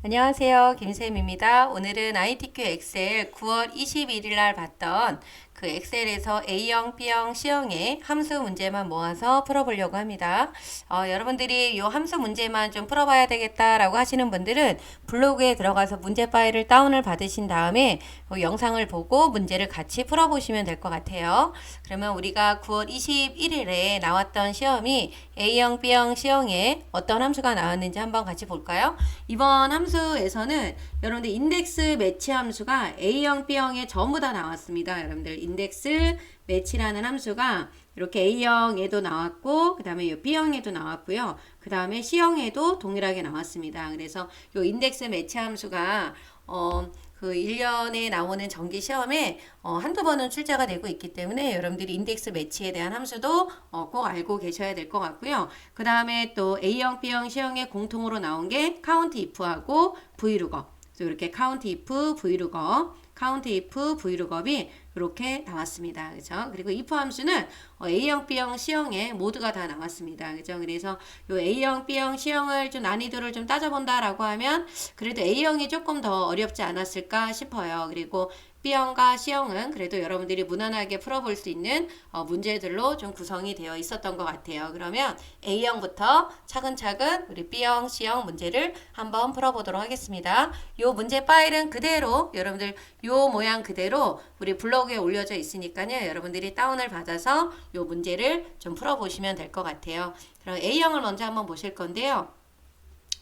안녕하세요. 김쌤입니다. 오늘은 ITQ 엑셀 9월 21일 날 봤던 그 엑셀에서 A형, B형, C형의 함수 문제만 모아서 풀어보려고 합니다. 여러분들이 이 함수 문제만 좀 풀어봐야 되겠다라고 하시는 분들은 블로그에 들어가서 문제 파일을 다운을 받으신 다음에 영상을 보고 문제를 같이 풀어보시면 될 것 같아요. 그러면 우리가 9월 21일에 나왔던 시험이 A형, B형, C형에 어떤 함수가 나왔는지 한번 같이 볼까요? 이번 함수에서는 여러분들 인덱스 매치 함수가 A형, B형에 전부 다 나왔습니다. 여러분들 인덱스 매치라는 함수가 이렇게 A형에도 나왔고 그 다음에 이 B형에도 나왔고요. 그 다음에 C형에도 동일하게 나왔습니다. 그래서 이 인덱스 매치 함수가 그 1년에 나오는 정기 시험에 한두 번은 출제가 되고 있기 때문에 여러분들이 인덱스 매치에 대한 함수도 꼭 알고 계셔야 될 것 같고요. 그 다음에 또 A형, B형, C형에 공통으로 나온 게 count if하고 vlookup. 이렇게 count if, vlookup, count if, vlookup이 이렇게 나왔습니다. 그죠? 그리고 if 함수는 A형, B형, C형에 모두가 다 나왔습니다. 그죠? 그래서 요 A형, B형, C형을 좀 난이도를 좀 따져본다라고 하면 그래도 A형이 조금 더 어렵지 않았을까 싶어요. 그리고 B형과 C형은 그래도 여러분들이 무난하게 풀어볼 수 있는 문제들로 좀 구성이 되어 있었던 것 같아요. 그러면 A형부터 차근차근 우리 B형, C형 문제를 한번 풀어보도록 하겠습니다. 요 문제 파일은 그대로 여러분들 요 모양 그대로 우리 블로그에 올려져 있으니까요. 여러분들이 다운을 받아서 요 문제를 좀 풀어보시면 될 것 같아요. 그럼 A형을 먼저 한번 보실 건데요.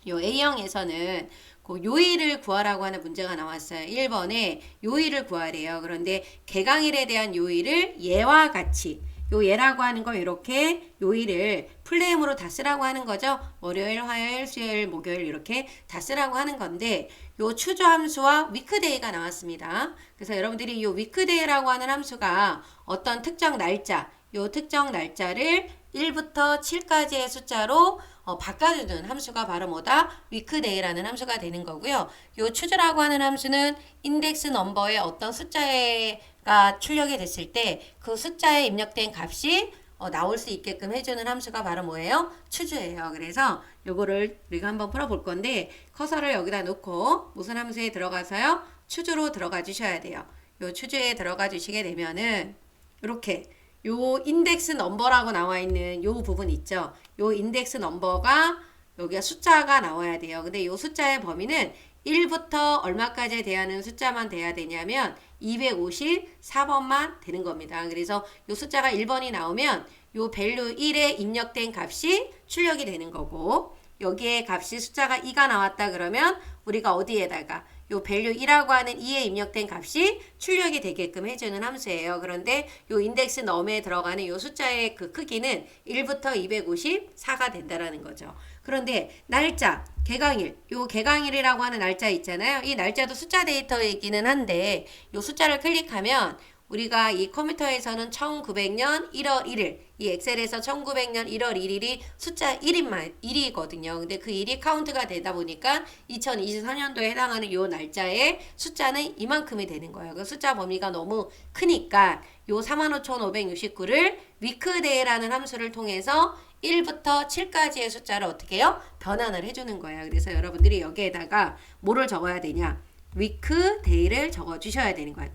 요 A형에서는 그 요일을 구하라고 하는 문제가 나왔어요. 1번에 요일을 구하래요. 그런데 개강일에 대한 요일을 예와 같이 요 예라고 하는 거 이렇게 요일을 풀네임으로 다 쓰라고 하는 거죠. 월요일, 화요일, 수요일, 목요일 이렇게 다 쓰라고 하는 건데 요 추주 함수와 위크데이가 나왔습니다. 그래서 여러분들이 요 위크데이라고 하는 함수가 어떤 특정 날짜 요 특정 날짜를 1부터 7까지의 숫자로 바꿔주는 함수가 바로 뭐다? weekday라는 함수가 되는 거고요. 요 추주라고 하는 함수는 인덱스 넘버의 어떤 숫자가 출력이 됐을 때 그 숫자에 입력된 값이 나올 수 있게끔 해주는 함수가 바로 뭐예요? 추주예요. 그래서 요거를 우리가 한번 풀어볼 건데 커서를 여기다 놓고 무슨 함수에 들어가서요? 추주로 들어가 주셔야 돼요. 요 추주에 들어가 주시게 되면은 이렇게 요 인덱스 넘버라고 나와 있는 요 부분 있죠. 요 인덱스 넘버가 여기가 숫자가 나와야 돼요. 근데 요 숫자의 범위는 1부터 얼마까지에 대하는 숫자만 돼야 되냐면 254번만 되는 겁니다. 그래서 요 숫자가 1번이 나오면 요 밸류 1에 입력된 값이 출력이 되는 거고 여기에 값이 숫자가 2가 나왔다 그러면 우리가 어디에다가 요 밸류 2라고 하는 2에 입력된 값이 출력이 되게끔 해주는 함수예요. 그런데 요 인덱스 넘에 들어가는 요 숫자의 그 크기는 1부터 254가 된다라는 거죠. 그런데 날짜, 개강일, 요 개강일이라고 하는 날짜 있잖아요. 이 날짜도 숫자 데이터이기는 한데 요 숫자를 클릭하면 우리가 이 컴퓨터에서는 1900년 1월 1일, 이 엑셀에서 1900년 1월 1일이 숫자 1이거든요. 근데 그 1이 카운트가 되다 보니까 2024년도에 해당하는 요 날짜의 숫자는 이만큼이 되는 거예요. 그 숫자 범위가 너무 크니까 요 45,569를 위크데이라는 함수를 통해서 1부터 7까지의 숫자를 어떻게 해요? 변환을 해주는 거예요. 그래서 여러분들이 여기에다가 뭐를 적어야 되냐? weekday를 적어주셔야 되는 거야.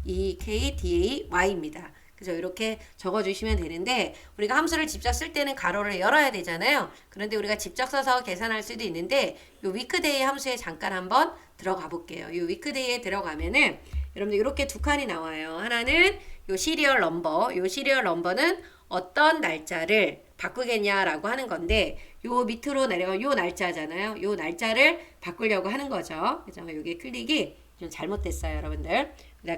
weekday입니다. 그래서 이렇게 적어주시면 되는데 우리가 함수를 직접 쓸 때는 가로를 열어야 되잖아요. 그런데 우리가 직접 써서 계산할 수도 있는데 이 weekday 함수에 잠깐 한번 들어가 볼게요. 이 weekday에 들어가면은 여러분들 이렇게 두 칸이 나와요. 하나는 요 시리얼 넘버, 요 시리얼 넘버는 어떤 날짜를 바꾸겠냐라고 하는 건데 요 밑으로 내려가 요 날짜잖아요. 요 날짜를 바꾸려고 하는 거죠. 그죠? 여기 클릭이 좀 잘못됐어요, 여러분들.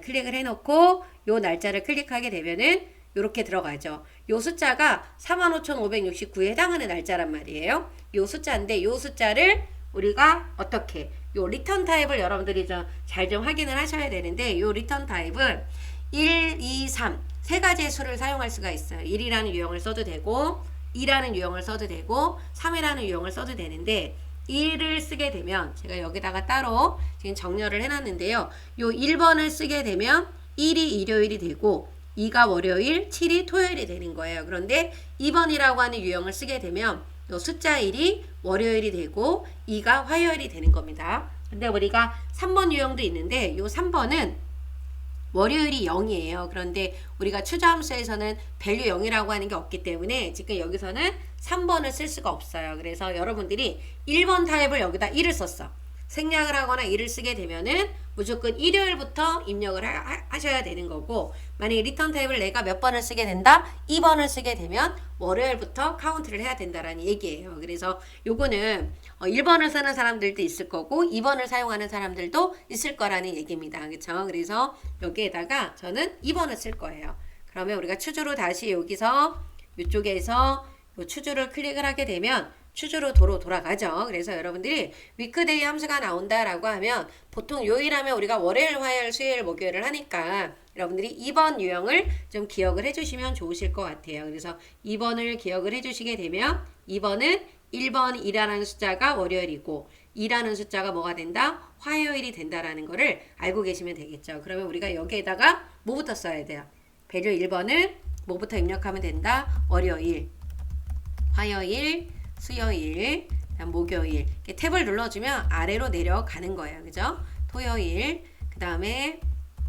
클릭을 해놓고 요 날짜를 클릭하게 되면은 요렇게 들어가죠. 요 숫자가 45,569에 해당하는 날짜란 말이에요. 요 숫자인데 요 숫자를 우리가 어떻게 요 리턴 타입을 여러분들이 잘 좀 확인을 하셔야 되는데 요 리턴 타입은 1, 2, 3 세 가지의 수를 사용할 수가 있어요. 1이라는 유형을 써도 되고 2라는 유형을 써도 되고 3이라는 유형을 써도 되는데 1을 쓰게 되면 제가 여기다가 따로 지금 정렬을 해놨는데요. 요 1번을 쓰게 되면 1이 일요일이 되고 2가 월요일, 7이 토요일이 되는 거예요. 그런데 2번이라고 하는 유형을 쓰게 되면 요 숫자 1이 월요일이 되고 2가 화요일이 되는 겁니다. 근데 우리가 3번 유형도 있는데 요 3번은 월요일이 0이에요. 그런데 우리가 추저함수에서는 밸류 0이라고 하는 게 없기 때문에 지금 여기서는 3번을 쓸 수가 없어요. 그래서 여러분들이 1번 타입을 여기다 1을 썼어. 생략을 하거나 1을 쓰게 되면은 무조건 일요일부터 입력을 하셔야 되는 거고, 만약에 리턴 타입을 내가 몇 번을 쓰게 된다? 2번을 쓰게 되면 월요일부터 카운트를 해야 된다라는 얘기예요. 그래서 요거는 1번을 쓰는 사람들도 있을 거고 2번을 사용하는 사람들도 있을 거라는 얘기입니다. 그렇죠? 그래서 여기에다가 저는 2번을 쓸 거예요. 그러면 우리가 추주로 다시 여기서 이쪽에서 요 추주를 클릭을 하게 되면 추주로 도로 돌아가죠. 그래서 여러분들이 위크데이 함수가 나온다라고 하면 보통 요일하면 우리가 월요일, 화요일, 수요일, 목요일을 하니까 여러분들이 2번 유형을 좀 기억을 해주시면 좋으실 것 같아요. 그래서 2번을 기억을 해주시게 되면 2번은 1번 2라는 숫자가 월요일이고 2라는 숫자가 뭐가 된다? 화요일이 된다라는 거를 알고 계시면 되겠죠. 그러면 우리가 여기에다가 뭐부터 써야 돼요? 배려 1번을 뭐부터 입력하면 된다? 월요일, 화요일, 수요일, 목요일 이렇게 탭을 눌러주면 아래로 내려가는 거예요. 그죠? 토요일, 그 다음에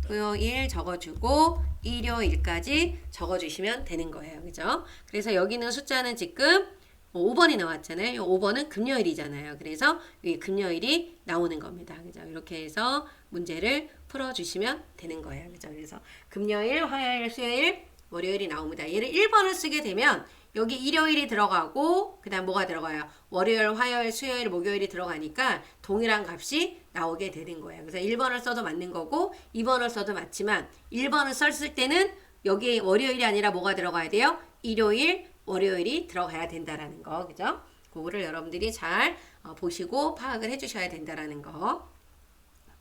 토요일 적어주고 일요일까지 적어주시면 되는 거예요. 그죠? 그래서 여기 있는 숫자는 지금 5번이 나왔잖아요. 5번은 금요일이잖아요. 그래서 이 금요일이 나오는 겁니다. 그죠? 이렇게 해서 문제를 풀어주시면 되는 거예요. 그죠? 그래서 금요일, 화요일, 수요일, 월요일이 나옵니다. 얘를 1번을 쓰게 되면 여기 일요일이 들어가고 그 다음 뭐가 들어가요? 월요일, 화요일, 수요일, 목요일이 들어가니까 동일한 값이 나오게 되는 거예요. 그래서 1번을 써도 맞는 거고 2번을 써도 맞지만 1번을 썼을 때는 여기 월요일이 아니라 뭐가 들어가야 돼요? 일요일, 월요일이 들어가야 된다라는 거. 그죠? 그거를 여러분들이 잘 보시고 파악을 해주셔야 된다라는 거.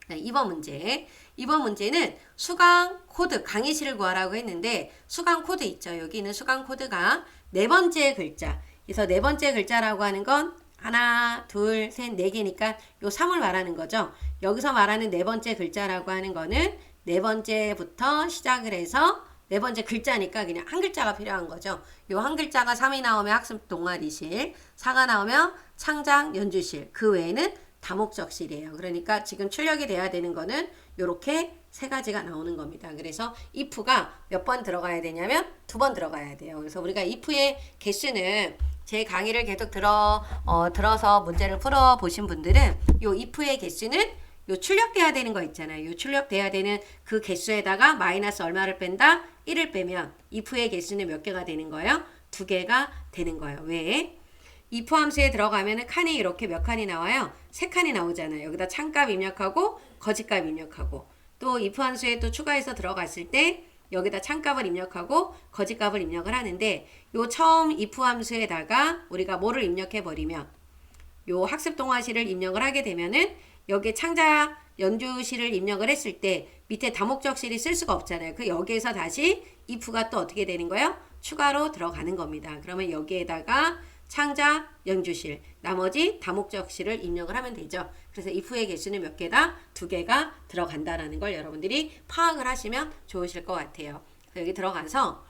2번 문제. 2번 문제는 수강 코드, 강의실을 구하라고 했는데 수강 코드 있죠. 여기 있는 수강 코드가 네 번째 글자. 그래서 네 번째 글자라고 하는 건 하나, 둘, 셋, 네 개니까 요 3을 말하는 거죠. 여기서 말하는 네 번째 글자라고 하는 거는 네 번째부터 시작을 해서 네 번째 글자니까 그냥 한 글자가 필요한 거죠. 요 한 글자가 3이 나오면 학습 동아리실, 4가 나오면 창작 연주실, 그 외에는 다목적실이에요. 그러니까 지금 출력이 돼야 되는 거는 요렇게 세 가지가 나오는 겁니다. 그래서 if가 몇 번 들어가야 되냐면 2번 들어가야 돼요. 그래서 우리가 if의 개수는 제 강의를 계속 들어서 문제를 풀어 보신 분들은 요 if의 개수는 요 출력돼야 되는 거 있잖아요. 요 출력돼야 되는 그 개수에다가 마이너스 얼마를 뺀다? 1을 빼면 if의 개수는 몇 개가 되는 거예요? 2개가 되는 거예요. 왜? if 함수에 들어가면은 칸이 이렇게 몇 칸이 나와요? 3칸이 나오잖아요. 여기다 참값 입력하고 거짓값 입력하고 또 if 함수에 또 추가해서 들어갔을 때 여기다 참값을 입력하고 거짓값을 입력을 하는데 요 처음 if 함수에다가 우리가 뭐를 입력해 버리면 요 학습 동화시를 입력을 하게 되면은 여기에 창작 연주시를 입력을 했을 때 밑에 다목적실이 쓸 수가 없잖아요. 그 여기에서 다시 if가 또 어떻게 되는 거예요? 추가로 들어가는 겁니다. 그러면 여기에다가 창작 연주실, 나머지 다목적실을 입력을 하면 되죠. 그래서 if의 개수는 몇 개다? 2개가 들어간다라는 걸 여러분들이 파악을 하시면 좋으실 것 같아요. 여기 들어가서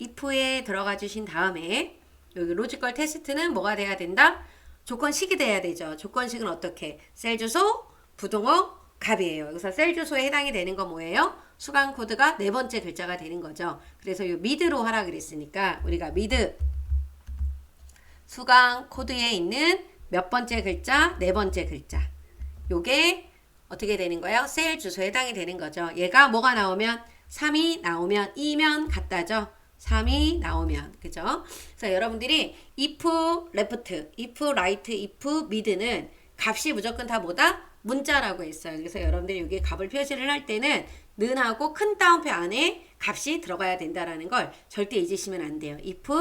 if에 들어가 주신 다음에 여기 로지컬 테스트는 뭐가 돼야 된다? 조건식이 돼야 되죠. 조건식은 어떻게? 셀 주소, 부등호, 값이에요. 그래서 셀 주소에 해당이 되는 건 뭐예요? 수강 코드가 네 번째 글자가 되는 거죠. 그래서 요 미드로 하라 그랬으니까 우리가 미드 수강 코드에 있는 몇 번째 글자? 네 번째 글자. 요게 어떻게 되는 거예요? 셀 주소에 해당이 되는 거죠. 얘가 뭐가 나오면 3이 나오면 2면 같다죠. 3이 나오면 그죠? 그래서 여러분들이 if left, if right, if mid는 값이 무조건 다 뭐다? 문자라고 했어요. 그래서 여러분들이 여기 값을 표시를 할 때는 는하고 큰 따옴표 안에 값이 들어가야 된다라는 걸 절대 잊으시면 안 돼요. if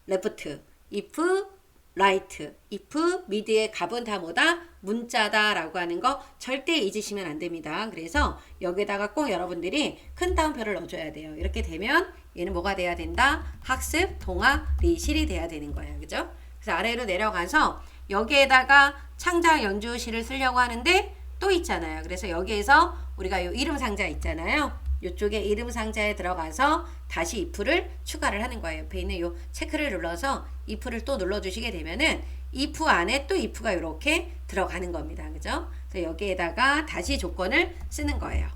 left, if right, if mid의 값은 다 뭐다? 문자다라고 하는 거 절대 잊으시면 안 됩니다. 그래서 여기다가 꼭 여러분들이 큰 따옴표를 넣어줘야 돼요. 이렇게 되면 얘는 뭐가 돼야 된다? 학습 동아리실이 돼야 되는 거예요. 그죠? 그래서 아래로 내려가서 여기에다가 창작 연주실을 쓰려고 하는데 또 있잖아요. 그래서 여기에서 우리가 요 이름 상자 있잖아요. 이쪽에 이름 상자에 들어가서 다시 if를 추가를 하는 거예요. 옆에 있는 요 체크를 눌러서 if를 또 눌러주시게 되면은 if 안에 또 if가 이렇게 들어가는 겁니다. 그죠? 그래서 여기에다가 다시 조건을 쓰는 거예요.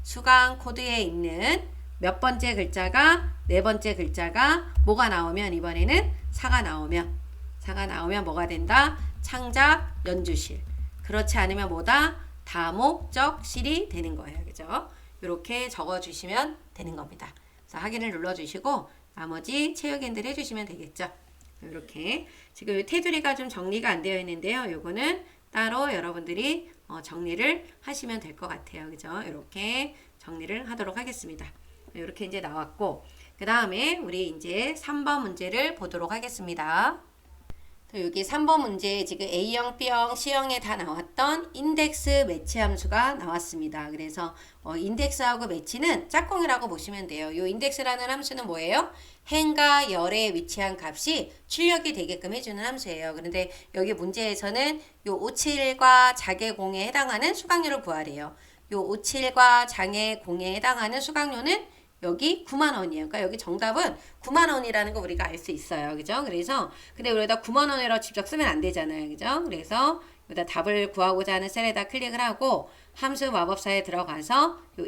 수강 코드에 있는 몇 번째 글자가 네 번째 글자가 뭐가 나오면 이번에는 사가 나오면 뭐가 된다? 창작 연주실. 그렇지 않으면 뭐다? 다목적실이 되는 거예요. 그죠? 이렇게 적어주시면 되는 겁니다. 그래서 확인을 눌러주시고 나머지 체육인들 해주시면 되겠죠. 이렇게 지금 이 테두리가 좀 정리가 안 되어 있는데요. 요거는 따로 여러분들이 정리를 하시면 될 것 같아요. 그죠? 이렇게 정리를 하도록 하겠습니다. 이렇게 이제 나왔고 그 다음에 우리 이제 3번 문제를 보도록 하겠습니다. 여기 3번 문제에 지금 A형, B형, C형에 다 나왔던 인덱스 매치 함수가 나왔습니다. 그래서 인덱스하고 매치는 짝꿍이라고 보시면 돼요. 이 인덱스라는 함수는 뭐예요? 행과 열에 위치한 값이 출력이 되게끔 해주는 함수예요. 그런데 여기 문제에서는 이 57과 자개 공에 해당하는 수강료를 구하래요. 이 57과 장애 공에 해당하는 수강료는 여기 9만 원이에요. 그러니까 여기 정답은 9만 원이라는 거 우리가 알 수 있어요. 그죠? 그래서 근데 여기다 9만 원이라고 직접 쓰면 안 되잖아요. 그죠? 그래서 여기다 답을 구하고자 하는 셀에다 클릭을 하고 함수 마법사에 들어가서 요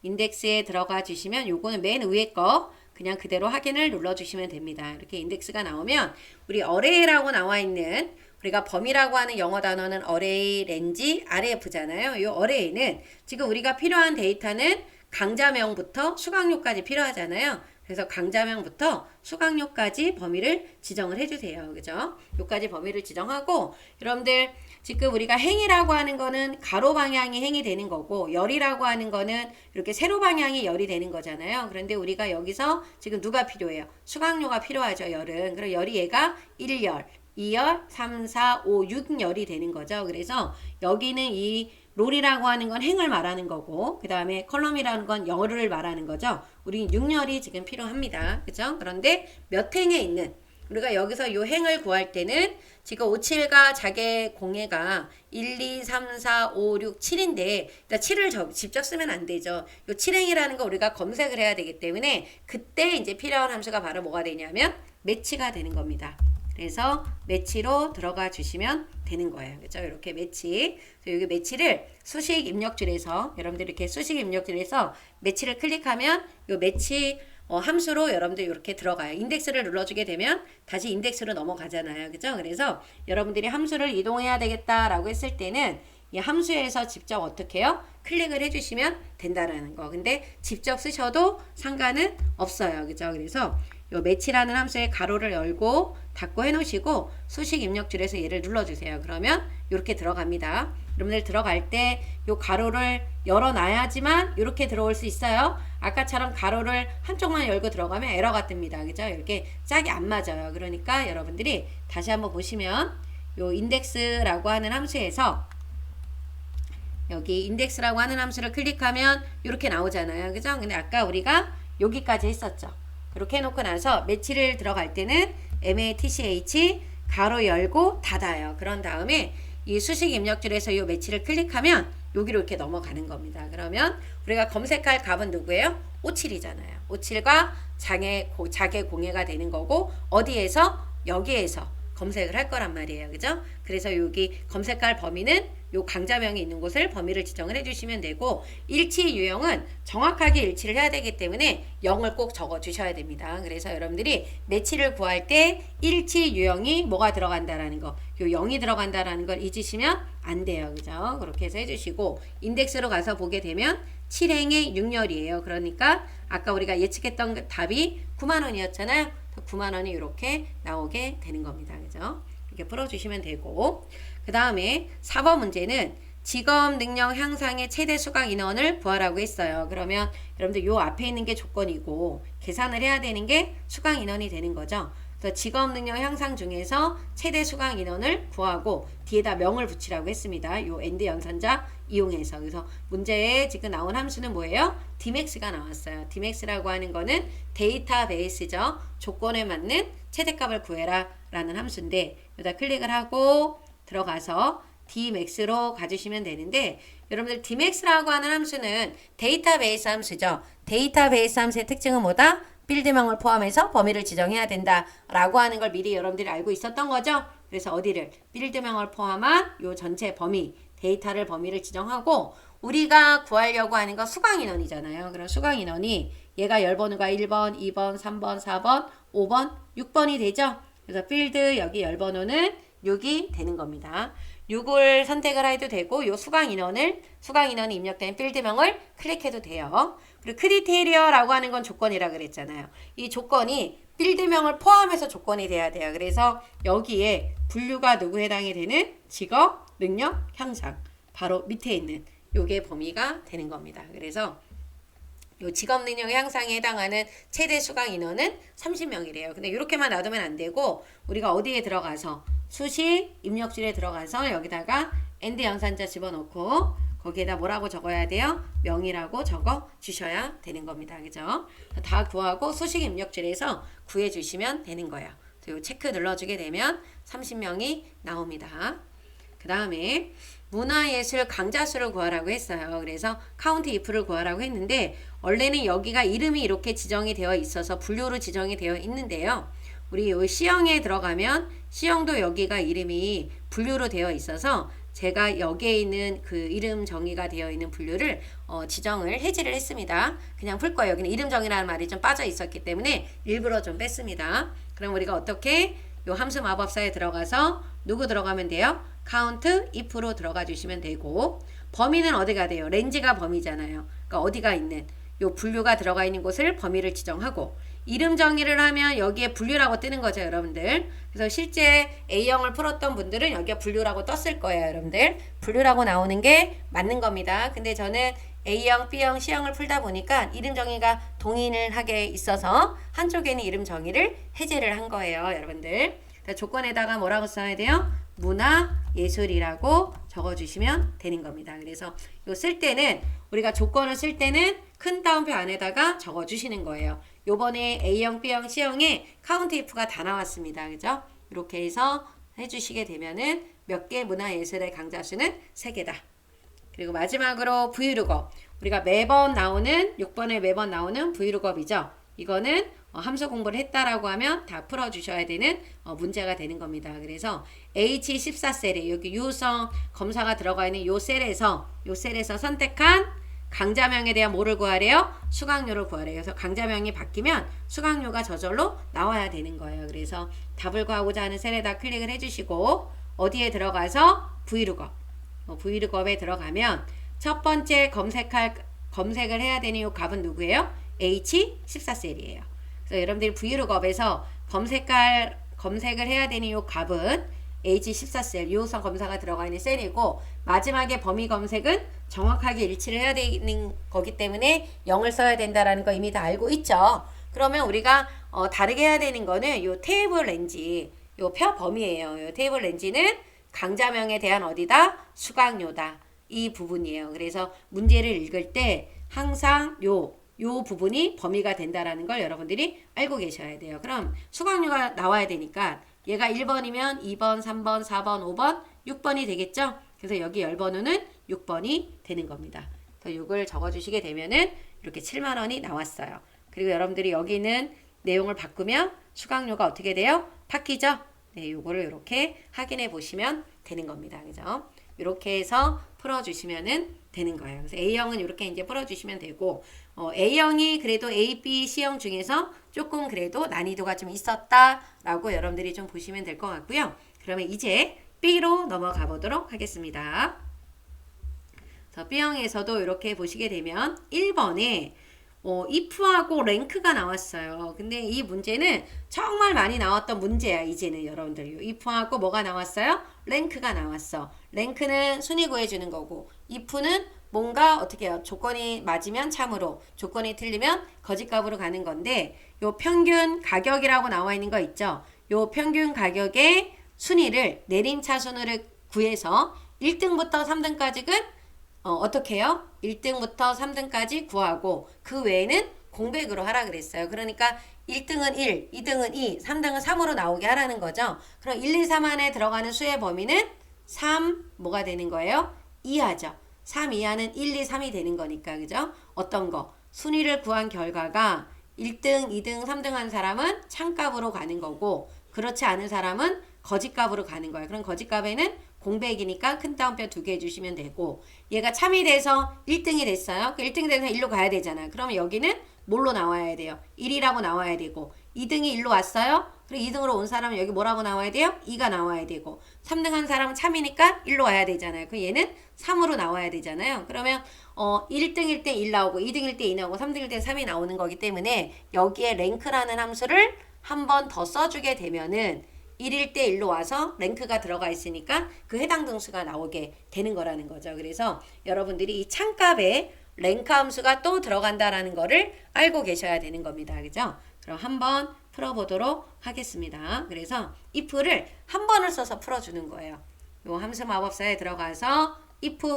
인덱스에 들어가 주시면 요거는 맨 위에 거 그냥 그대로 확인을 눌러 주시면 됩니다. 이렇게 인덱스가 나오면 우리 array라고 나와 있는 우리가 범위라고 하는 영어 단어는 array, range, rf잖아요. 이 array는 지금 우리가 필요한 데이터는 강자명부터 수강료까지 필요하잖아요. 그래서 강자명부터 수강료까지 범위를 지정을 해주세요. 그죠? 요까지 범위를 지정하고 여러분들 지금 우리가 행이라고 하는 거는 가로 방향이 행이 되는 거고 열이라고 하는 거는 이렇게 세로 방향이 열이 되는 거잖아요. 그런데 우리가 여기서 지금 누가 필요해요? 수강료가 필요하죠. 열은. 그럼 열이 얘가 1열, 2열, 3, 4, 5, 6열이 되는 거죠. 그래서 여기는 이 롤이라고 하는 건 행을 말하는 거고 그 다음에 컬럼이라는 건 열을 말하는 거죠. 우리 6열이 지금 필요합니다. 그죠? 그런데 몇 행에 있는 우리가 여기서 요 행을 구할 때는 지금 57과 자개 공해가 1, 2, 3, 4, 5, 6, 7인데 7을 직접 쓰면 안 되죠. 요 7행이라는 거 우리가 검색을 해야 되기 때문에 그때 이제 필요한 함수가 바로 뭐가 되냐면 매치가 되는 겁니다. 그래서 매치로 들어가 주시면 되는 거예요. 그렇죠? 이렇게 매치. 여기 매치를 수식 입력줄에서 여러분들 이렇게 수식 입력줄에서 매치를 클릭하면 요 매치 함수로 여러분들 이렇게 들어가요. 인덱스를 눌러주게 되면 다시 인덱스로 넘어가잖아요. 그죠? 그래서 여러분들이 함수를 이동해야 되겠다라고 했을 때는 이 함수에서 직접 어떻게 해요? 클릭을 해주시면 된다라는 거. 근데 직접 쓰셔도 상관은 없어요. 그죠? 그래서 요 매치라는 함수의 가로를 열고 닫고 해놓으시고 수식 입력줄에서 얘를 눌러주세요. 그러면 이렇게 들어갑니다. 여러분들 들어갈 때 요 가로를 열어놔야지만 이렇게 들어올 수 있어요. 아까처럼 가로를 한쪽만 열고 들어가면 에러가 뜹니다. 그죠? 이렇게 짝이 안 맞아요. 그러니까 여러분들이 다시 한번 보시면 요 인덱스라고 하는 함수에서 여기 인덱스라고 하는 함수를 클릭하면 이렇게 나오잖아요. 그죠? 근데 아까 우리가 여기까지 했었죠. 이렇게 해놓고 나서 매치를 들어갈 때는 MATCH 가로 열고 닫아요. 그런 다음에 이 수식 입력줄에서 이 매치를 클릭하면 여기로 이렇게 넘어가는 겁니다. 그러면 우리가 검색할 값은 누구예요? 57이잖아요. 57과 자개 공해가 되는 거고 어디에서? 여기에서 검색을 할 거란 말이에요. 그죠? 그래서 여기 검색할 범위는 요 강자명이 있는 곳을 범위를 지정을 해주시면 되고 일치 유형은 정확하게 일치를 해야 되기 때문에 0을 꼭 적어 주셔야 됩니다. 그래서 여러분들이 매치를 구할 때 일치 유형이 뭐가 들어간다라는 거, 요 0이 들어간다라는 걸 잊으시면 안 돼요. 그죠? 그렇게 해서 해주시고 인덱스로 가서 보게 되면 7행의 6열이에요. 그러니까 아까 우리가 예측했던 답이 9만 원이었잖아요. 9만 원이 이렇게 나오게 되는 겁니다. 그죠? 이렇게 풀어주시면 되고 그 다음에 4번 문제는 직업 능력 향상의 최대 수강 인원을 구하라고 했어요. 그러면 여러분들 요 앞에 있는 게 조건이고 계산을 해야 되는 게 수강 인원이 되는 거죠. 그래서 직업 능력 향상 중에서 최대 수강 인원을 구하고 뒤에다 명을 붙이라고 했습니다. 요 엔드 연산자 이용해서. 그래서 문제에 지금 나온 함수는 뭐예요? Dmax가 나왔어요. Dmax라고 하는 거는 데이터베이스죠. 조건에 맞는 최대값을 구해라 라는 함수인데 여기다 클릭을 하고 들어가서 dmax로 가주시면 되는데 여러분들 dmax라고 하는 함수는 데이터베이스 함수죠. 데이터베이스 함수의 특징은 뭐다? 필드명을 포함해서 범위를 지정해야 된다라고 하는 걸 미리 여러분들이 알고 있었던 거죠. 그래서 어디를? 필드명을 포함한 요 전체 범위, 데이터를 범위를 지정하고 우리가 구하려고 하는 거 수강인원이잖아요. 그럼 수강인원이 얘가 열번호가 1번, 2번, 3번, 4번, 5번, 6번이 되죠. 그래서 필드 여기 열번호는 6이 되는 겁니다. 6을 선택을 해도 되고 요 수강인원이 입력된 필드명을 클릭해도 돼요. 그리고 크리테리어라고 하는 건 조건이라 그랬잖아요. 이 조건이 필드명을 포함해서 조건이 돼야 돼요. 그래서 여기에 분류가 누구 해당이 되는 직업, 능력, 향상 바로 밑에 있는 요게 범위가 되는 겁니다. 그래서 요 직업 능력 향상에 해당하는 최대 수강 인원은 30명이래요. 근데 이렇게만 놔두면 안 되고 우리가 어디에 들어가서 수식 입력줄에 들어가서 여기다가 and 연산자 집어넣고 거기에다 뭐라고 적어야 돼요? 명이라고 적어 주셔야 되는 겁니다. 그죠? 다 구하고 수식 입력줄에서 구해 주시면 되는 거예요. 요 체크 눌러주게 되면 30명이 나옵니다. 그 다음에 문화예술 강좌수를 구하라고 했어요. 그래서 count if를 구하라고 했는데 원래는 여기가 이름이 이렇게 지정이 되어 있어서 분류로 지정이 되어 있는데요. 우리 요 C형에 들어가면 C형도 여기가 이름이 분류로 되어 있어서 제가 여기에 있는 그 이름 정의가 되어 있는 분류를 지정을 해지를 했습니다. 그냥 풀 거예요. 여기는 이름 정의라는 말이 좀 빠져 있었기 때문에 일부러 좀 뺐습니다. 그럼 우리가 어떻게 요 함수 마법사에 들어가서 누구 들어가면 돼요? count if로 들어가 주시면 되고 범위는 어디가 돼요? 렌즈가 범위잖아요. 그러니까 어디가 있는 요 분류가 들어가 있는 곳을 범위를 지정하고 이름 정의를 하면 여기에 분류라고 뜨는 거죠, 여러분들. 그래서 실제 A형을 풀었던 분들은 여기에 분류라고 떴을 거예요, 여러분들. 분류라고 나오는 게 맞는 겁니다. 근데 저는 A형, B형, C형을 풀다 보니까 이름 정의가 동일을 하게 있어서 한쪽에는 이름 정의를 해제를 한 거예요, 여러분들. 조건에다가 뭐라고 써야 돼요? 문화예술이라고 적어주시면 되는 겁니다. 그래서 요 쓸 때는 우리가 조건을 쓸 때는 큰 따옴표 안에다가 적어주시는 거예요. 요번에 A형, B형, C형에 카운트 if가 다 나왔습니다. 그죠? 이렇게 해서 해주시게 되면은 몇 개 문화예술의 강좌수는 3개다. 그리고 마지막으로 브이룩업. 우리가 매번 나오는 6번에 매번 나오는 브이룩업이죠. 이거는 함수 공부를 했다라고 하면 다 풀어주셔야 되는 문제가 되는 겁니다. 그래서 H14셀에 여기 유성 검사가 들어가 있는 요 셀에서 선택한 강좌명에 대한 뭐를 구하래요? 수강료를 구하래요. 그래서 강좌명이 바뀌면 수강료가 저절로 나와야 되는 거예요. 그래서 답을 구하고자 하는 셀에다 클릭을 해주시고 어디에 들어가서 브이룩업. 브이룩업에 들어가면 첫 번째 검색을 해야 되는 이 값은 누구예요? H14셀이에요. 그래서 여러분들이 브이룩업에서 검색을 해야 되는 이 값은 H14셀, 유효성 검사가 들어가 있는 셀이고 마지막에 범위 검색은 정확하게 일치를 해야 되는 거기 때문에 0을 써야 된다라는 거 이미 다 알고 있죠. 그러면 우리가 다르게 해야 되는 거는 요 테이블 렌지, 요 표 범위예요. 요 테이블 렌지는 강좌명에 대한 어디다? 수강료다. 이 부분이에요. 그래서 문제를 읽을 때 항상 요 부분이 범위가 된다라는 걸 여러분들이 알고 계셔야 돼요. 그럼 수강료가 나와야 되니까 얘가 1번이면 2번, 3번, 4번, 5번, 6번이 되겠죠? 그래서 여기 열번호는 6번이 되는 겁니다. 그래서 이걸 적어주시게 되면은 이렇게 7만 원이 나왔어요. 그리고 여러분들이 여기 있는 내용을 바꾸면 수강료가 어떻게 돼요? 바뀌죠? 네, 요거를 이렇게 확인해 보시면 되는 겁니다. 그죠? 이렇게 해서 풀어주시면은 되는 거예요. 그래서 A형은 이렇게 이제 풀어주시면 되고, A형이 그래도 A, B, C형 중에서 조금 그래도 난이도가 좀 있었다라고 여러분들이 좀 보시면 될 것 같고요. 그러면 이제 B로 넘어가 보도록 하겠습니다. 그래서 B형에서도 이렇게 보시게 되면 1번에 if하고 랭크가 나왔어요. 근데 이 문제는 정말 많이 나왔던 문제야. 이제는 여러분들 if하고 뭐가 나왔어요? 랭크가 나왔어. 랭크는 순위 구해주는 거고 if는 뭔가 어떻게 해요? 조건이 맞으면 참으로, 조건이 틀리면 거짓값으로 가는 건데 요 평균 가격이라고 나와 있는 거 있죠? 요 평균 가격의 순위를 내림차순위를 구해서 1등부터 3등까지는 어떻게 해요? 1등부터 3등까지 구하고 그 외에는 공백으로 하라 그랬어요. 그러니까 1등은 1, 2등은 2, 3등은 3으로 나오게 하라는 거죠. 그럼 1, 2, 3 안에 들어가는 수의 범위는 3 뭐가 되는 거예요? 이하죠. 3 이하는 1, 2, 3이 되는 거니까 그죠? 어떤 거? 순위를 구한 결과가 1등, 2등, 3등 한 사람은 참값으로 가는 거고 그렇지 않은 사람은 거짓값으로 가는 거예요. 그럼 거짓값에는 공백이니까 큰 따옴표 2개 해주시면 되고 얘가 참이 돼서 1등이 됐어요. 그 1등이 돼서 1로 가야 되잖아요. 그러면 여기는 뭘로 나와야 돼요? 1이라고 나와야 되고 2등이 1로 왔어요. 그리고 2등으로 온 사람은 여기 뭐라고 나와야 돼요? 2가 나와야 되고 3등 한 사람은 참이니까 1로 와야 되잖아요. 그 얘는 3으로 나와야 되잖아요. 그러면 1등일 때 1 나오고 2등일 때 2 나오고 3등일 때 3이 나오는 거기 때문에 여기에 랭크라는 함수를 한 번 더 써주게 되면은 1일 때 1로 와서 랭크가 들어가 있으니까 그 해당 등수가 나오게 되는 거라는 거죠. 그래서 여러분들이 이 참값에 랭크 함수가 또 들어간다라는 거를 알고 계셔야 되는 겁니다. 그죠? 그럼 한번 풀어보도록 하겠습니다. 그래서 if를 한 번을 써서 풀어주는 거예요. 요 함수 마법사에 들어가서 if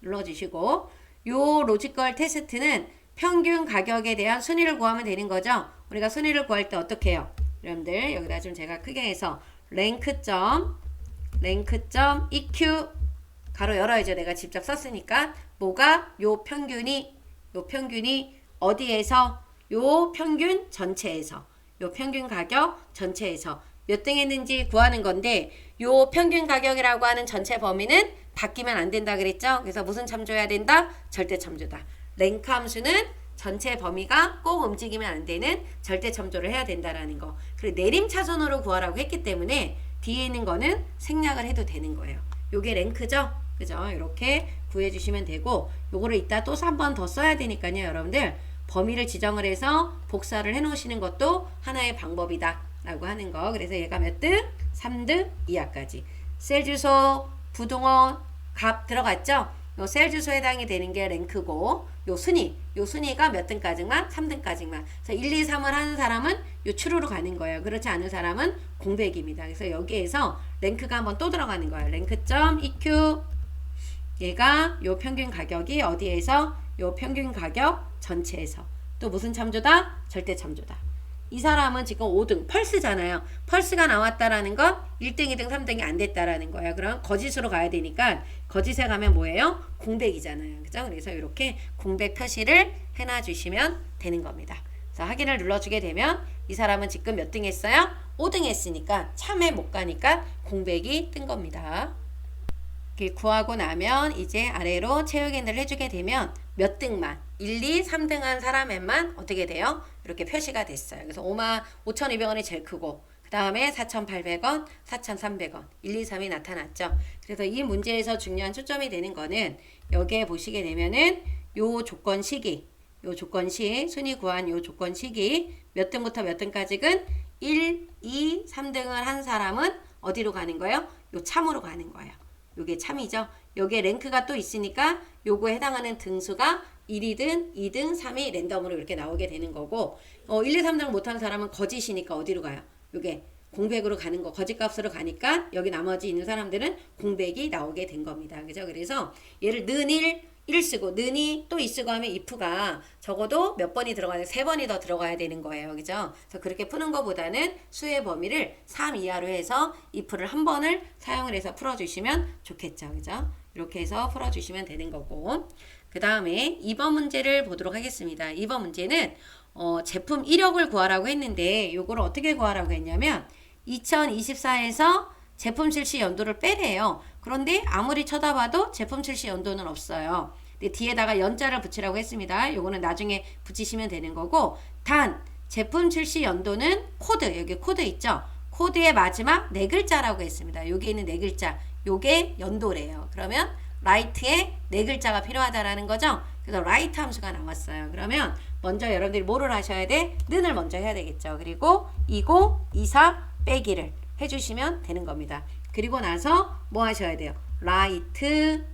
눌러주시고 요 로지컬 테스트는 평균 가격에 대한 순위를 구하면 되는 거죠. 우리가 순위를 구할 때 어떻게 해요? 여러분들 여기다 좀 제가 크게 해서 랭크점 EQ 가로 열어야죠. 내가 직접 썼으니까 뭐가 요 평균이 어디에서 요 평균 전체에서 요 평균 가격 전체에서 몇 등 했는지 구하는 건데 요 평균 가격이라고 하는 전체 범위는 바뀌면 안 된다 그랬죠? 그래서 무슨 참조해야 된다? 절대 참조다. 랭크 함수는 전체 범위가 꼭 움직이면 안 되는 절대 참조를 해야 된다라는 거. 그리고 내림차순으로 구하라고 했기 때문에 뒤에 있는 거는 생략을 해도 되는 거예요. 요게 랭크죠? 그죠? 이렇게 구해주시면 되고 요거를 이따 또 한 번 더 써야 되니까요. 여러분들 범위를 지정을 해서 복사를 해 놓으시는 것도 하나의 방법이다 라고 하는 거. 그래서 얘가 몇 등? 3등 이하까지. 셀 주소, 부동어, 값 들어갔죠? 요 셀 주소에 해당이 되는 게 랭크고 요 순위가 몇 등까지만? 3등까지만. 그래서 1, 2, 3을 하는 사람은 요 추루로 가는 거예요. 그렇지 않은 사람은 공백입니다. 그래서 여기에서 랭크가 한번 또 들어가는 거예요. 랭크점 EQ 얘가 요 평균 가격이 어디에서? 요 평균 가격 전체에서. 또 무슨 참조다? 절대 참조다. 이 사람은 지금 5등 펄스잖아요. 펄스가 나왔다라는 건 1등, 2등, 3등이 안 됐다라는 거예요. 그럼 거짓으로 가야 되니까 거짓에 가면 뭐예요? 공백이잖아요. 그죠? 그래서 이렇게 공백 표시를 해놔 주시면 되는 겁니다. 그래서 확인을 눌러주게 되면 이 사람은 지금 몇 등 했어요? 5등 했으니까 참에 못 가니까 공백이 뜬 겁니다. 이렇게 구하고 나면 이제 아래로 체육인들을 해주게 되면 몇 등만 1, 2, 3등 한 사람에만 어떻게 돼요? 이렇게 표시가 됐어요. 그래서 55,200원이 제일 크고 그 다음에 4,800원, 4,300원 1, 2, 3이 나타났죠. 그래서 이 문제에서 중요한 초점이 되는 거는 여기에 보시게 되면은 요 조건 시기 순위 구한 요 조건 시기 몇 등부터 몇 등까지는 1, 2, 3등을 한 사람은 어디로 가는 거예요? 요 참으로 가는 거예요. 요게 참이죠. 여기에 랭크가 또 있으니까 요거에 해당하는 등수가 1이든 2등, 3이 랜덤으로 이렇게 나오게 되는 거고 1, 2, 3등 못한 사람은 거짓이니까 어디로 가요? 요게 공백으로 가는 거, 거짓값으로 가니까 여기 나머지 있는 사람들은 공백이 나오게 된 겁니다. 그죠? 그래서 얘를 는 1 쓰고 는이 또 2 쓰고 하면 if가 적어도 몇 번이 들어가야 돼? 3번이 더 들어가야 되는 거예요. 그죠? 그래서 그렇게 푸는 것보다는 수의 범위를 3 이하로 해서 if를 한 번을 사용을 해서 풀어주시면 좋겠죠. 그죠? 이렇게 해서 풀어주시면 되는 거고 그 다음에 2번 문제를 보도록 하겠습니다. 2번 문제는 제품 이력을 구하라고 했는데 요거를 어떻게 구하라고 했냐면 2024에서 제품 출시 연도를 빼래요. 그런데 아무리 쳐다봐도 제품 출시 연도는 없어요. 근데 뒤에다가 연자를 붙이라고 했습니다. 요거는 나중에 붙이시면 되는 거고 단 제품 출시 연도는 코드 여기 코드 있죠. 코드의 마지막 네 글자라고 했습니다. 여기 있는 네 글자 요게 연도래요. 그러면 라이트에 네 글자가 필요하다라는 거죠. 그래서 라이트 함수가 나왔어요. 그러면 먼저 여러분들이 뭐를 하셔야 돼? 는을 먼저 해야 되겠죠. 그리고 20, 24 빼기를 해주시면 되는 겁니다. 그리고 나서 뭐 하셔야 돼요? 라이트,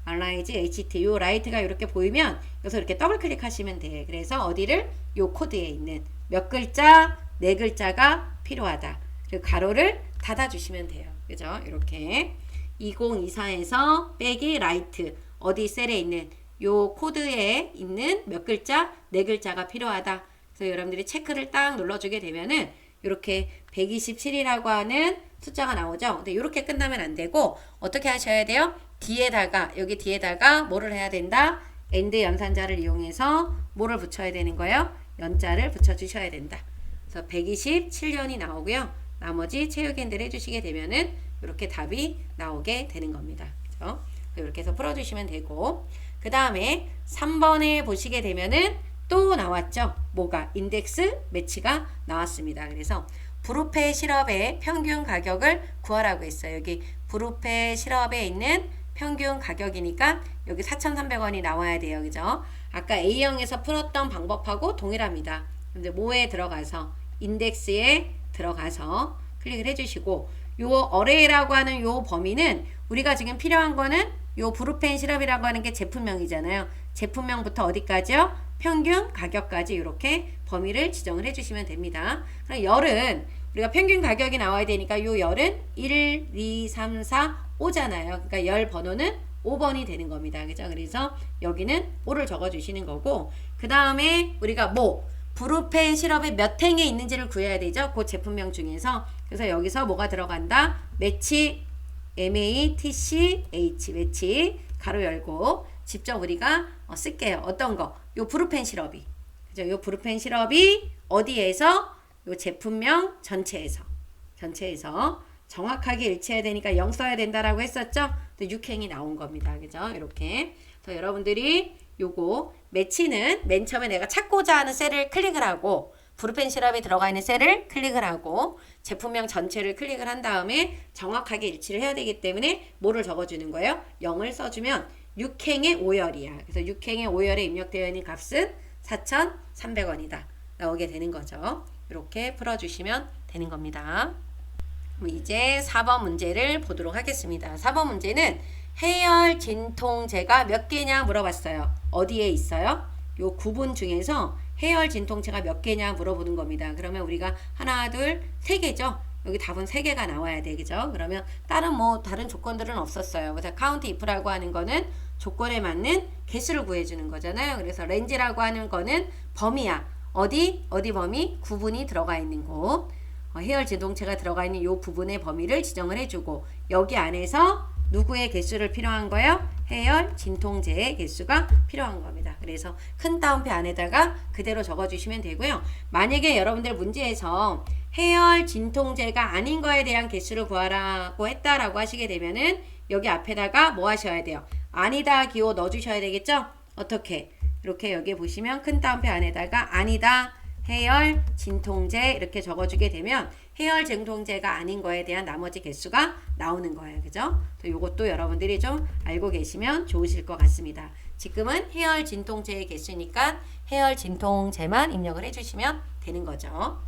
알라이즈, HT 요 라이트가 이렇게 보이면 여기서 이렇게 더블 클릭하시면 돼. 그래서 어디를? 요 코드에 있는 몇 글자? 네 글자가 필요하다. 그리고 가로를 닫아주시면 돼요. 그죠? 이렇게 2024에서 빼기 라이트 어디 셀에 있는 요 코드에 있는 몇 글자? 네 글자가 필요하다. 그래서 여러분들이 체크를 딱 눌러주게 되면은 이렇게 127이라고 하는 숫자가 나오죠. 근데 이렇게 끝나면 안 되고 어떻게 하셔야 돼요? 여기 뒤에다가 뭐를 해야 된다? AND 연산자를 이용해서 뭐를 붙여야 되는 거예요? 연자를 붙여주셔야 된다. 그래서 127년이 나오고요. 나머지 체육인들 해주시게 되면은 이렇게 답이 나오게 되는 겁니다. 그죠? 이렇게 해서 풀어주시면 되고, 그 다음에 3번에 보시게 되면은 또 나왔죠. 뭐가? 인덱스 매치가 나왔습니다. 그래서 브루페 시럽의 평균 가격을 구하라고 했어요. 여기 브루페 시럽에 있는 평균 가격이니까 여기 4,300원이 나와야 돼요. 그죠? 아까 A형에서 풀었던 방법하고 동일합니다. 근데 뭐에 들어가서 인덱스에 들어가서 클릭을 해주시고, 요 어레이라고 하는 요 범위는 우리가 지금 필요한 거는 요 브루펜 시럽이라고 하는 게 제품명이잖아요. 제품명부터 어디까지요? 평균 가격까지 이렇게 범위를 지정을 해주시면 됩니다. 그럼 열은 우리가 평균 가격이 나와야 되니까 요 열은 1, 2, 3, 4, 5잖아요. 그러니까 열 번호는 5번이 되는 겁니다. 그죠? 그래서 여기는 5를 적어주시는 거고, 그 다음에 우리가 뭐 브루펜 시럽이 몇 행에 있는지를 구해야 되죠. 그 제품명 중에서. 그래서 여기서 뭐가 들어간다? 매치 MATCH 매치 가로 열고 직접 우리가 쓸게요. 어떤 거? 요 브루펜 시럽이. 그죠? 요 브루펜 시럽이 어디에서? 요 제품명 전체에서 정확하게 일치해야 되니까 0 써야 된다라고 했었죠? 또 6행이 나온 겁니다. 그죠? 이렇게. 그래서 여러분들이 요거 매치는 맨 처음에 내가 찾고자 하는 셀을 클릭을 하고 브루펜 시럽이 들어가 있는 셀을 클릭을 하고 제품명 전체를 클릭을 한 다음에 정확하게 일치를 해야 되기 때문에 뭐를 적어주는 거예요? 0을 써주면 6행의 5열이야. 그래서 6행의 5열에 입력되어 있는 값은 4,300원이다. 나오게 되는 거죠. 이렇게 풀어주시면 되는 겁니다. 이제 4번 문제를 보도록 하겠습니다. 4번 문제는 해열 진통제가 몇 개냐 물어봤어요. 어디에 있어요? 요 구분 중에서 해열 진통제가 몇 개냐 물어보는 겁니다. 그러면 우리가 하나, 둘, 세 개죠. 여기 답은 세 개가 나와야 되겠죠. 그러면 다른 조건들은 없었어요. 그래서 count if라고 하는 거는 조건에 맞는 개수를 구해주는 거잖아요. 그래서 range라고 하는 거는 범위야. 어디 범위? 구분이 들어가 있는 곳. 해열 진통제가 들어가 있는 이 부분의 범위를 지정을 해주고, 여기 안에서 누구의 개수를 필요한 거예요? 해열 진통제의 개수가 필요한 겁니다. 그래서 큰 따옴표 안에다가 그대로 적어주시면 되고요. 만약에 여러분들 문제에서 해열 진통제가 아닌 거에 대한 개수를 구하라고 했다라고 하시게 되면은 여기 앞에다가 뭐 하셔야 돼요? 아니다 기호 넣어주셔야 되겠죠? 어떻게? 이렇게 여기 보시면 큰 따옴표 안에다가 아니다 해열 진통제 이렇게 적어주게 되면 해열 진통제가 아닌 거에 대한 나머지 개수가 나오는 거예요. 그죠? 이것도 여러분들이 좀 알고 계시면 좋으실 것 같습니다. 지금은 해열 진통제의 개수니까 해열 진통제만 입력을 해주시면 되는 거죠.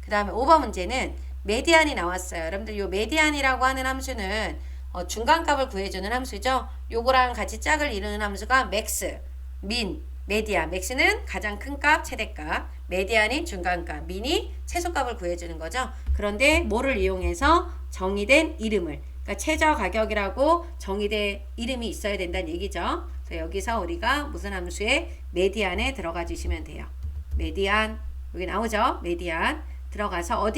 그 다음에 5번 문제는 메디안이 나왔어요. 여러분들 이 메디안이라고 하는 함수는 중간값을 구해주는 함수죠. 요거랑 같이 짝을 이루는 함수가 맥스, 민, 메디안. 맥스는 가장 큰 값, 최대값. 메디안이 중간값, 민이 최소값을 구해주는 거죠. 그런데 뭐를 이용해서 정의된 이름을, 그러니까 최저 가격이라고 정의된 이름이 있어야 된다는 얘기죠. 그래서 여기서 우리가 무슨 함수에 메디안에 들어가 주시면 돼요. 메디안, 여기 나오죠? 메디안 들어가서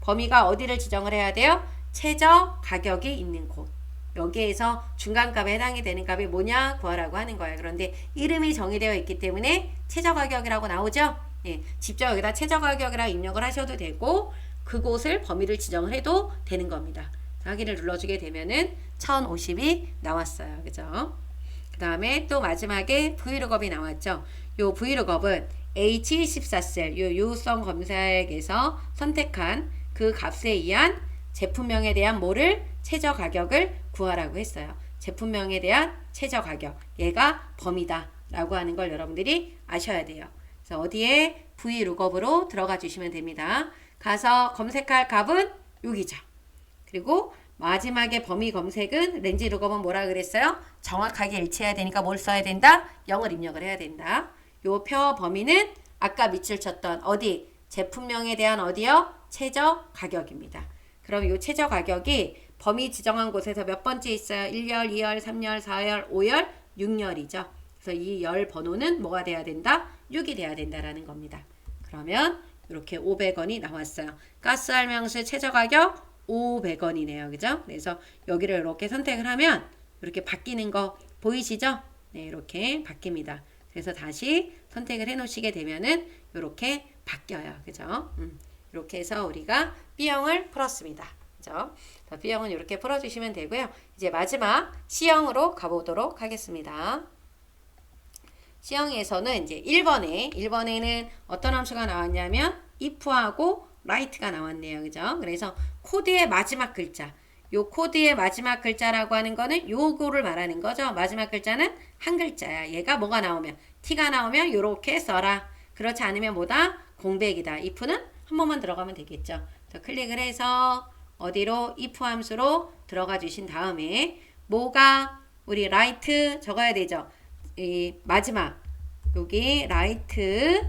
범위가 어디를 지정을 해야 돼요? 최저 가격이 있는 곳. 여기에서 중간값에 해당이 되는 값이 뭐냐 구하라고 하는 거예요. 그런데 이름이 정의되어 있기 때문에 최저 가격이라고 나오죠. 예, 직접 여기다 최저 가격이라고 입력을 하셔도 되고 그곳을 범위를 지정을 해도 되는 겁니다. 확인을 눌러주게 되면은 1050이 나왔어요. 그죠? 그 다음에 또 마지막에 브이룩업이 나왔죠. 요 브이룩업은 H14셀 요 유효성 검색에서 선택한 그 값에 의한 제품명에 대한 뭐를 최저 가격을 구하라고 했어요. 제품명에 대한 최저 가격, 얘가 범위다 라고 하는 걸 여러분들이 아셔야 돼요. 그래서 어디에 VLOOKUP으로 들어가 주시면 됩니다. 가서 검색할 값은 여기죠. 그리고 마지막에 범위 검색은 렌즈 룩업은 뭐라 그랬어요? 정확하게 일치해야 되니까 뭘 써야 된다? 0을 입력을 해야 된다. 요 표 범위는 아까 밑줄 쳤던 어디? 제품명에 대한 어디요? 최저 가격입니다. 그럼 요 최저 가격이 범위 지정한 곳에서 몇 번째 있어요? 1열, 2열, 3열, 4열, 5열, 6열이죠. 그래서 이 열 번호는 뭐가 돼야 된다? 6이 돼야 된다라는 겁니다. 그러면 이렇게 500원이 나왔어요. 가스 할명수 최저 가격 500원이네요. 그죠? 그래서 여기를 이렇게 선택을 하면 이렇게 바뀌는 거 보이시죠? 네, 이렇게 바뀝니다. 그래서 다시 선택을 해 놓으시게 되면은 이렇게 바뀌어요. 그죠? 이렇게 해서 우리가 B형을 풀었습니다. 그죠? B형은 이렇게 풀어주시면 되고요. 이제 마지막 C형으로 가보도록 하겠습니다. C형에서는 이제 1번에는 어떤 함수가 나왔냐면 if하고 write가 나왔네요. 그죠? 그래서 코드의 마지막 글자. 요 코드의 마지막 글자라고 하는 거는 요거를 말하는 거죠. 마지막 글자는 한 글자야. 얘가 뭐가 나오면 t가 나오면 요렇게 써라. 그렇지 않으면 뭐다? 공백이다. if는 한 번만 들어가면 되겠죠. 클릭을 해서 어디로 if 함수로 들어가 주신 다음에 뭐가 우리 write 적어야 되죠. 이 마지막 여기 write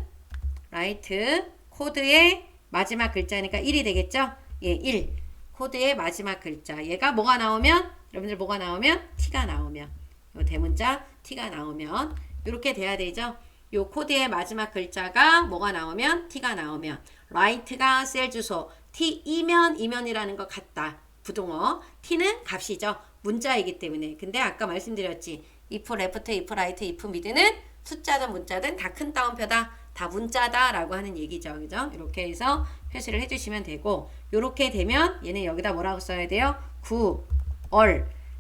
코드의 마지막 글자니까 1이 되겠죠? 예, 1. 코드의 마지막 글자. 얘가 뭐가 나오면 여러분들 뭐가 나오면 t가 나오면 요 대문자 t가 나오면 이렇게 돼야 되죠. 요 코드의 마지막 글자가 뭐가 나오면 t가 나오면 write가 셀 주소 t이면이라는 것 같다. 부동어 t는 값이죠. 문자이기 때문에. 근데 아까 말씀드렸지. if left, if right, if mid는 숫자든 문자든 다 큰 따옴표다. 다 문자다 라고 하는 얘기죠. 그죠? 이렇게 해서 표시를 해주시면 되고 요렇게 되면 얘는 여기다 뭐라고 써야 돼요?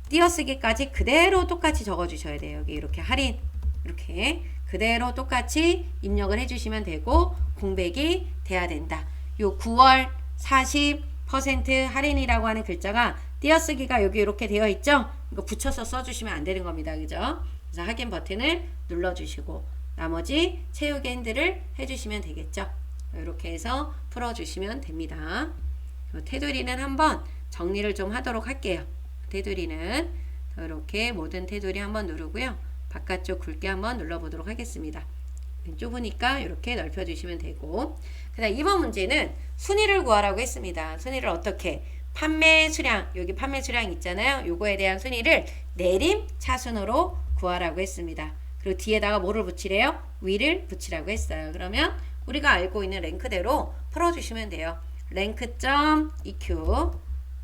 띄어쓰기까지 그대로 똑같이 적어주셔야 돼요. 여기 이렇게 할인 이렇게 그대로 똑같이 입력을 해주시면 되고 공백이 돼야 된다. 요 9월 40% 할인이라고 하는 글자가 띄어쓰기가 여기 이렇게 되어 있죠? 이거 붙여서 써주시면 안 되는 겁니다. 그죠? 그래서 확인 버튼을 눌러주시고 나머지 채우기 핸들을 해주시면 되겠죠. 이렇게 해서 풀어주시면 됩니다. 테두리는 한번 정리를 좀 하도록 할게요. 테두리는 이렇게 모든 테두리 한번 누르고요. 바깥쪽 굵게 한번 눌러보도록 하겠습니다. 좁으니까 이렇게 넓혀주시면 되고 그 다음 2번 문제는 순위를 구하라고 했습니다. 순위를 어떻게? 판매 수량, 여기 판매 수량 있잖아요. 요거에 대한 순위를 내림 차순으로 구하라고 했습니다. 그리고 뒤에다가 뭐를 붙이래요? 위를 붙이라고 했어요. 그러면 우리가 알고 있는 랭크대로 풀어주시면 돼요.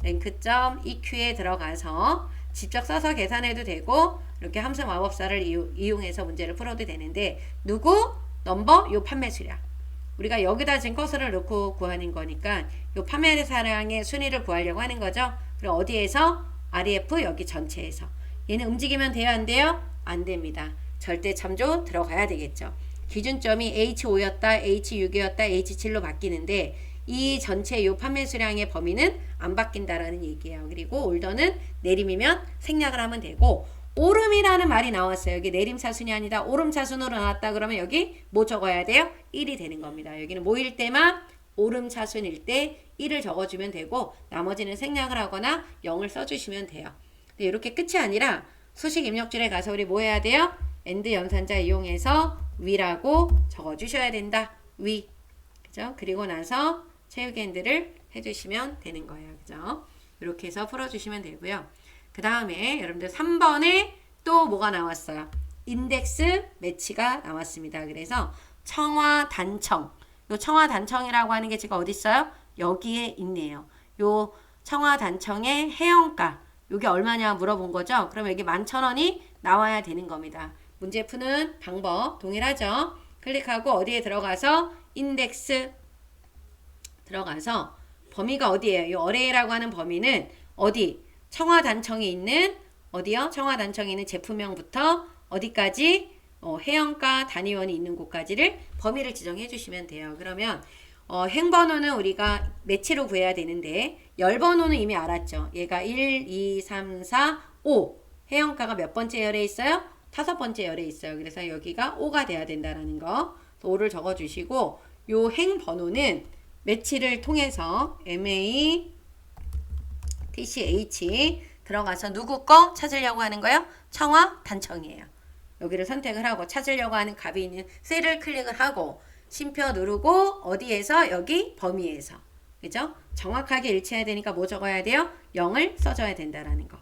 랭크EQ에 들어가서 직접 써서 계산해도 되고 이렇게 함수 마법사를 이용해서 문제를 풀어도 되는데 누구? 넘버? 요 판매 수량. 우리가 여기다 지금 커서를 넣고 구하는 거니까 요 판매 수량의 순위를 구하려고 하는 거죠. 그럼 어디에서? REF 여기 전체에서. 얘는 움직이면 돼요? 안 돼요? 안 됩니다. 절대 참조 들어가야 되겠죠. 기준점이 H5였다, H6이었다, H7로 바뀌는데 이 전체 요 판매 수량의 범위는 안 바뀐다라는 얘기예요. 그리고 올더는 내림이면 생략을 하면 되고 오름이라는 말이 나왔어요. 여기 내림차순이 아니다. 오름차순으로 나왔다 그러면 여기 뭐 적어야 돼요? 1이 되는 겁니다. 여기는 뭐일 때만 오름차순일 때 1을 적어주면 되고 나머지는 생략을 하거나 0을 써주시면 돼요. 근데 이렇게 끝이 아니라 수식 입력줄에 가서 우리 뭐 해야 돼요? AND 연산자 이용해서 위라고 적어주셔야 된다. 위. 그죠? 그리고 나서 채우기 핸들을 해주시면 되는 거예요. 그죠? 이렇게 해서 풀어주시면 되고요. 그 다음에 여러분들 3번에 또 뭐가 나왔어요? 인덱스 매치가 나왔습니다. 그래서 청화 단청. 요 청화 단청이라고 하는 게 지금 어디 있어요? 여기에 있네요. 요 청화 단청의 해영가. 요게 얼마냐 물어본 거죠? 그럼 여기 11,000원이 나와야 되는 겁니다. 문제 푸는 방법 동일하죠? 클릭하고 어디에 들어가서 인덱스 들어가서 범위가 어디예요? 이 어레이라고 하는 범위는 어디? 청화 단청이 있는 어디요? 청화 단청이 있는 제품명부터 어디까지? 해영가 단위원이 있는 곳까지를 범위를 지정해 주시면 돼요. 그러면 행번호는 우리가 매치로 구해야 되는데 열번호는 이미 알았죠. 얘가 1, 2, 3, 4, 5 해영가가 몇 번째 열에 있어요? 5번째 열에 있어요. 그래서 여기가 5가 돼야 된다는 거 5를 적어주시고 요 행번호는 매치를 통해서 MATCH 들어가서 누구 거 찾으려고 하는 거예요? 청화 단청이에요. 여기를 선택을 하고 찾으려고 하는 값이 있는 셀을 클릭을 하고 쉼표 누르고 어디에서? 여기 범위에서. 그죠? 정확하게 일치해야 되니까 뭐 적어야 돼요? 0을 써줘야 된다라는 거.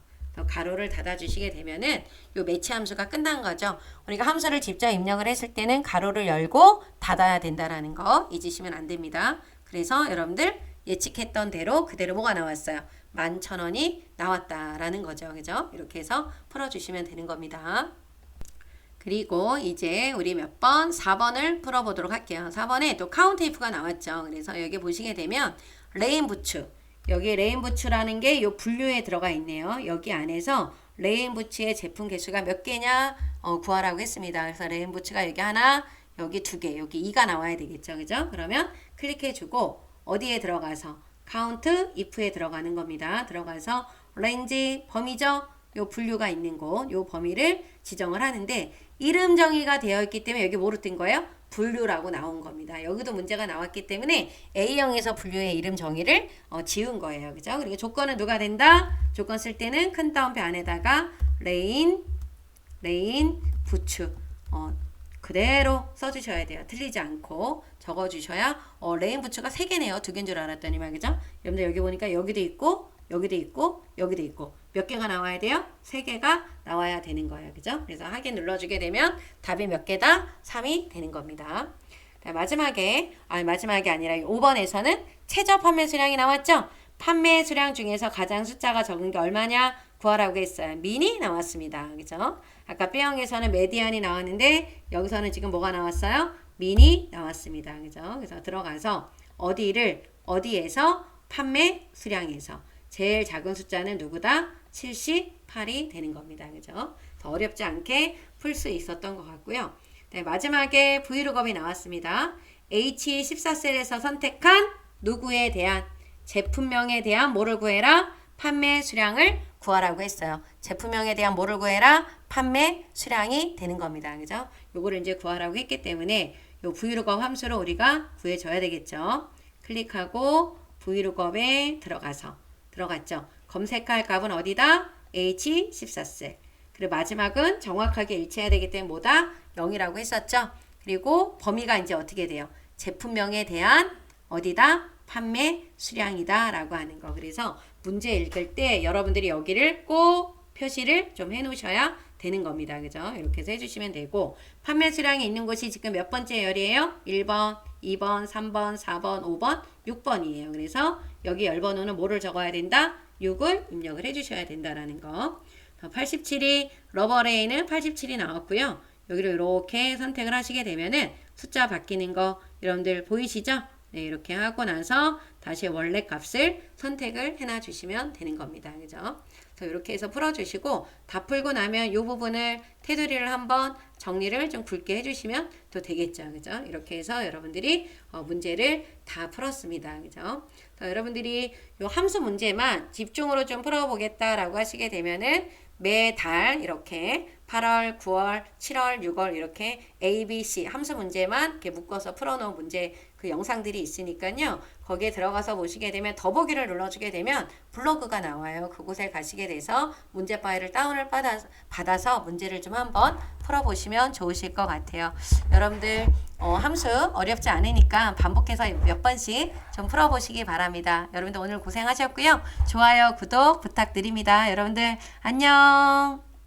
가로를 닫아주시게 되면은 요 매치 함수가 끝난 거죠. 우리가 함수를 직접 입력을 했을 때는 가로를 열고 닫아야 된다라는 거 잊으시면 안 됩니다. 그래서 여러분들 예측했던 대로 그대로 뭐가 나왔어요? 11,000원이 나왔다라는 거죠. 그죠? 이렇게 해서 풀어주시면 되는 겁니다. 그리고 이제 우리 몇 번? 4번을 풀어보도록 할게요. 4번에 또 카운트 if가 나왔죠. 그래서 여기 보시게 되면 레인 부츠, 여기 레인 부츠라는 게 이 분류에 들어가 있네요. 여기 안에서 레인 부츠의 제품 개수가 몇 개냐 구하라고 했습니다. 그래서 레인 부츠가 여기 하나, 여기 두 개, 여기 2가 나와야 되겠죠. 그죠? 그러면 클릭해주고 어디에 들어가서 카운트 if에 들어가는 겁니다. 들어가서 range 범위죠. 요 분류가 있는 곳, 요 범위를 지정을 하는데 이름 정의가 되어 있기 때문에 여기 뭐로 뜬 거예요? 분류라고 나온 겁니다. 여기도 문제가 나왔기 때문에 A형에서 분류의 이름 정의를 지운 거예요. 그죠? 그리고 조건은 누가 된다? 조건 쓸 때는 큰 따옴표 안에다가 레인 부츠 그대로 써주셔야 돼요. 틀리지 않고 적어주셔야 레인 부츠가 3개네요. 2개인 줄 알았더니만 그죠? 여러분들 여기 보니까 여기도 있고 여기도 있고 여기도 있고 몇 개가 나와야 돼요? 3개가 나와야 되는 거예요. 그죠? 그래서 확인 눌러주게 되면 답이 몇 개다? 3이 되는 겁니다. 마지막에 아니라 5번에서는 최저 판매 수량이 나왔죠? 판매 수량 중에서 가장 숫자가 적은 게 얼마냐? 구하라고 했어요. 민이 나왔습니다. 그죠? 아까 B형에서는 메디안이 나왔는데 여기서는 지금 뭐가 나왔어요? 민이 나왔습니다. 그죠? 그래서 들어가서 어디에서 판매 수량에서 제일 작은 숫자는 누구다? 78이 되는 겁니다. 그죠? 더 어렵지 않게 풀 수 있었던 것 같고요. 네, 마지막에 브이로그업이 나왔습니다. H14셀에서 선택한 누구에 대한 제품명에 대한 뭐를 구해라? 판매 수량을 구하라고 했어요. 제품명에 대한 뭐를 구해라? 판매 수량이 되는 겁니다. 그죠? 요거를 이제 구하라고 했기 때문에 요 브이로그업 함수로 우리가 구해줘야 되겠죠. 클릭하고 브이로그업에 들어갔죠. 검색할 값은 어디다? H14셀. 그리고 마지막은 정확하게 일치해야 되기 때문에 뭐다? 0이라고 했었죠. 그리고 범위가 이제 어떻게 돼요? 제품명에 대한 어디다? 판매 수량이다 라고 하는 거. 그래서 문제 읽을 때 여러분들이 여기를 꼭 표시를 좀 해 놓으셔야 되는 겁니다. 그죠? 이렇게 해서 해주시면 되고 판매 수량이 있는 곳이 지금 몇 번째 열이에요? 1번, 2번, 3번, 4번, 5번, 6번이에요. 그래서 여기 열번호는 뭐를 적어야 된다? 6을 입력을 해주셔야 된다라는 거. 87이 러버레이는 87이 나왔고요. 여기를 이렇게 선택을 하시게 되면은 숫자 바뀌는 거 여러분들 보이시죠? 네, 이렇게 하고 나서 다시 원래 값을 선택을 해놔 주시면 되는 겁니다. 그죠? 그래서 이렇게 해서 풀어주시고 다 풀고 나면 이 부분을 테두리를 한번 정리를 좀 굵게 해주시면 또 되겠죠. 그죠? 이렇게 해서 여러분들이 문제를 다 풀었습니다. 그죠? 여러분들이 이 함수 문제만 집중으로 좀 풀어보겠다라고 하시게 되면은 매달 이렇게 8월, 9월, 7월, 6월 이렇게 A, B, C 함수 문제만 이렇게 묶어서 풀어놓은 문제 그 영상들이 있으니까요. 거기에 들어가서 보시게 되면 더보기를 눌러주게 되면 블로그가 나와요. 그곳에 가시게 돼서 문제 파일을 다운을 받아서 문제를 좀 한번 풀어보시면 좋으실 것 같아요. 여러분들 함수 어렵지 않으니까 반복해서 몇 번씩 좀 풀어보시기 바랍니다. 여러분들 오늘 고생하셨고요. 좋아요, 구독 부탁드립니다. 여러분들 안녕.